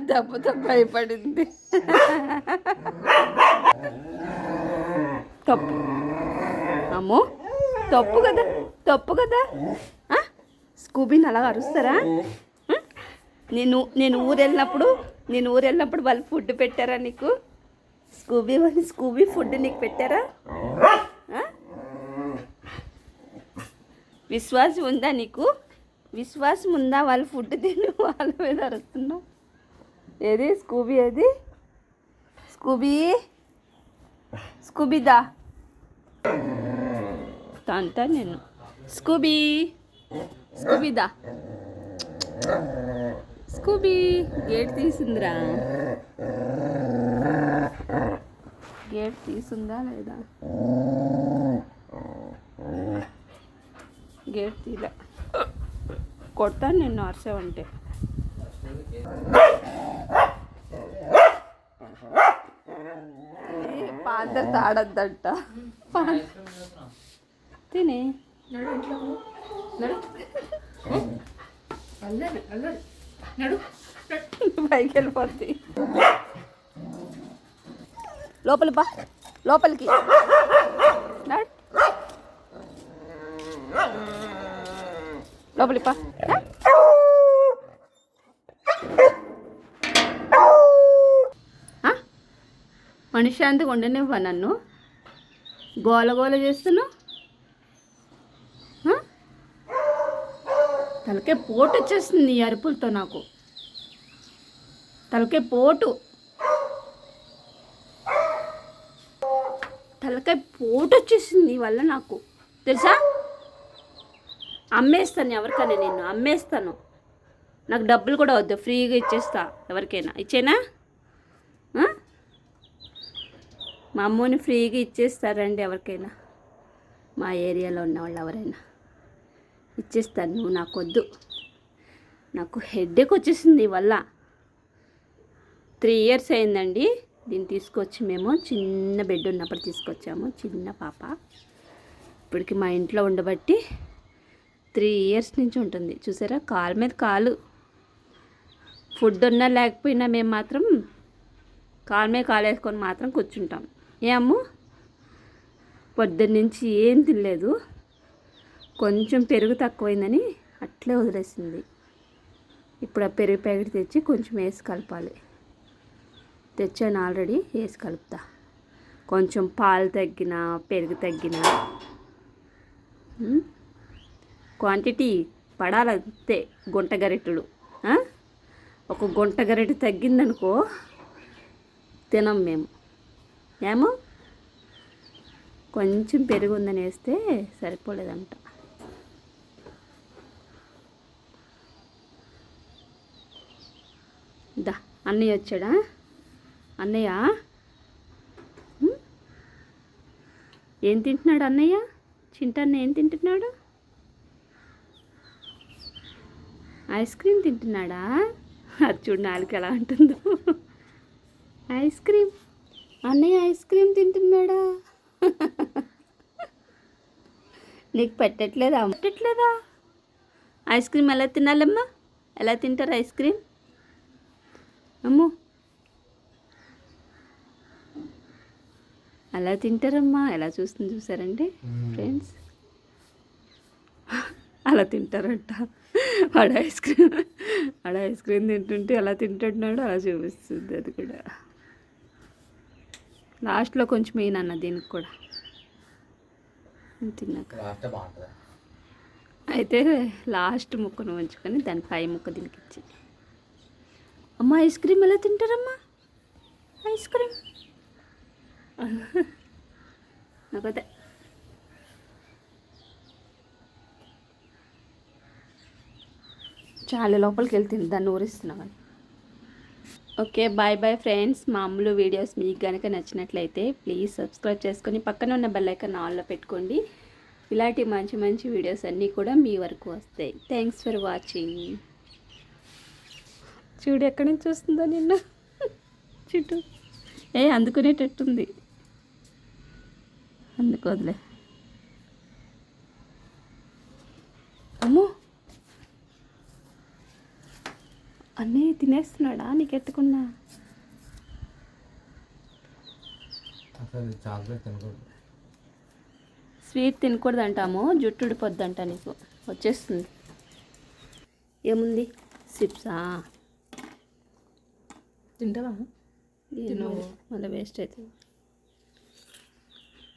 దెబ్బతో భయపడింది. తప్పు అమ్మో, తప్పు కదా, తప్పు కదా. స్కూబీని అలా అరుస్తారా? నేను ఊరు వెళ్ళినప్పుడు వాళ్ళు ఫుడ్ పెట్టారా నీకు? స్కూబీ ఫుడ్ నీకు పెట్టారా? విశ్వాసం ఉందా నీకు? విశ్వాసం ఉందా? వాళ్ళు ఫుడ్ తిని వాళ్ళ మీద అరుస్తున్నావు. ఏది స్కూబీ? ఏది స్కూబీదా తంటా నేను. స్కూబీదా స్కూబీ గేట్ తీసిందిరా. గేట్ తీసిందా లేదా? గేట్ తీలా. కొడతాను నిన్ను అరిసావంటే. పాత తాడద్దంట. తినే పైకి వెళ్ళిపోద్ది. లోపలికి లోపలికి పా. మనశ్శాంతిగా ఉండనివ్వ నన్ను. గోల చేస్తున్నావు. తలకే పోటు వచ్చేస్తుంది ఈ అరుపులతో. నాకు తలకే పోటు వచ్చేసింది నీ వల్ల నాకు, తెలుసా? అమ్మేస్తాను ఎవరికైనా, నేను అమ్మేస్తాను. నాకు డబ్బులు కూడా వద్దు, ఫ్రీగా ఇచ్చేస్తా ఎవరికైనా. ఇచ్చేనా? మా అమ్మని ఫ్రీగా ఇచ్చేస్తారండి ఎవరికైనా, మా ఏరియాలో ఉన్న వాళ్ళు ఎవరైనా ఇచ్చేస్తాను. నువ్వు నాకు వద్దు. నాకు హెడ్ఏక్ వచ్చేసింది వల్ల. 3 years అయిందండి దీన్ని తీసుకొచ్చి. మేము చిన్న బెడ్ ఉన్నప్పుడు తీసుకొచ్చాము, చిన్న పాప. ఇప్పటికి మా ఇంట్లో ఉండబట్టి 3 years నుంచి ఉంటుంది. చూసారా, కాలు మీద కాలు. ఫుడ్ ఉన్నా లేకపోయినా మేము మాత్రం కాలు మీద కాలు వేసుకొని మాత్రం కూర్చుంటాం. ఏమో పొద్దున్నుంచి ఏం తినలేదు. కొంచెం పెరుగు తక్కువైందని అట్లే వదిలేసింది. ఇప్పుడు ఆ పెరుగు ప్యాకెట్ తెచ్చి కొంచెం వేసి కలపాలి. తెచ్చాను ఆల్రెడీ, వేసి కలుపుతా. కొంచెం పాలు తగ్గిన, పెరుగు తగ్గిన, క్వాంటిటీ పడాలంతే. గుంట గరిటెలు, ఒక గుంట గరిటె తగ్గిందనుకో తినం మేము. ఏమో కొంచెం పెరుగు ఉందని వేస్తే సరిపోలేదంట. దా అన్నయ్య వచ్చాడా? అన్నయ్య ఏం తింటున్నాడు అన్నయ్య? చింటన్న ఏం తింటున్నాడు? ఐస్ క్రీమ్ తింటున్నాడా? అది చూడు నాలుగు ఎలా ఉంటుందో. ఐస్ క్రీమ్, అన్నయ్య ఐస్ క్రీమ్ తింటున్నాడా? నీకు పెట్టట్లేదా? ఐస్ క్రీమ్ ఎలా తినాలమ్మా? ఎలా తింటారు ఐస్ క్రీమ్? అమ్మో అలా తింటారమ్మా. ఎలా చూస్తుంది చూసారండి ఫ్రెండ్స్? అలా తింటారంట. వాడు ఐస్ క్రీమ్ తింటుంటే ఎలా తింటున్నాడు అలా చూపిస్తుంది. అది కూడా లాస్ట్లో కొంచెం వేయనన్న దీనికి కూడా తిన్నాక. అయితే లాస్ట్ ముక్కను ఉంచుకొని దాని పై ముక్క దీనికి ఇచ్చి, అమ్మ ఐస్ క్రీమ్ ఎలా తింటారమ్మా? ఐస్ క్రీమ్ నాకైతే చాలా లోపలికి వెళ్తుంది, దాన్ని ఊరిస్తున్నా కానీ. Okay, bye bye friends. మామూలు వీడియోస్ మీకు కనుక నచ్చినట్లయితే ప్లీజ్ సబ్స్క్రైబ్ చేసుకొని పక్కన ఉన్న బెల్ ఐకాన్ ఆన్లో పెట్టుకోండి. ఇలాంటి మంచి మంచి వీడియోస్ అన్నీ కూడా మీ వరకు వస్తాయి. Thanks for watching. చూడు ఎక్కడి నుంచి వస్తుందో నిన్ను చుట్టూ. అందుకునేటట్టుంది, అందుకోదులే. అమ్మో అన్నయ్య తినేస్తున్నాడా నీకు ఎత్తుకున్నా? అసలు చాక్లెట్ తినకూడదు. స్వీట్ తినకూడదు అంటాము, జుట్టు ఊడిపోద్దంట నీకు. వచ్చేస్తుంది. ఏముంది? చిప్సా తింటావా? మళ్ళీ వేస్ట్ అవుతుంది.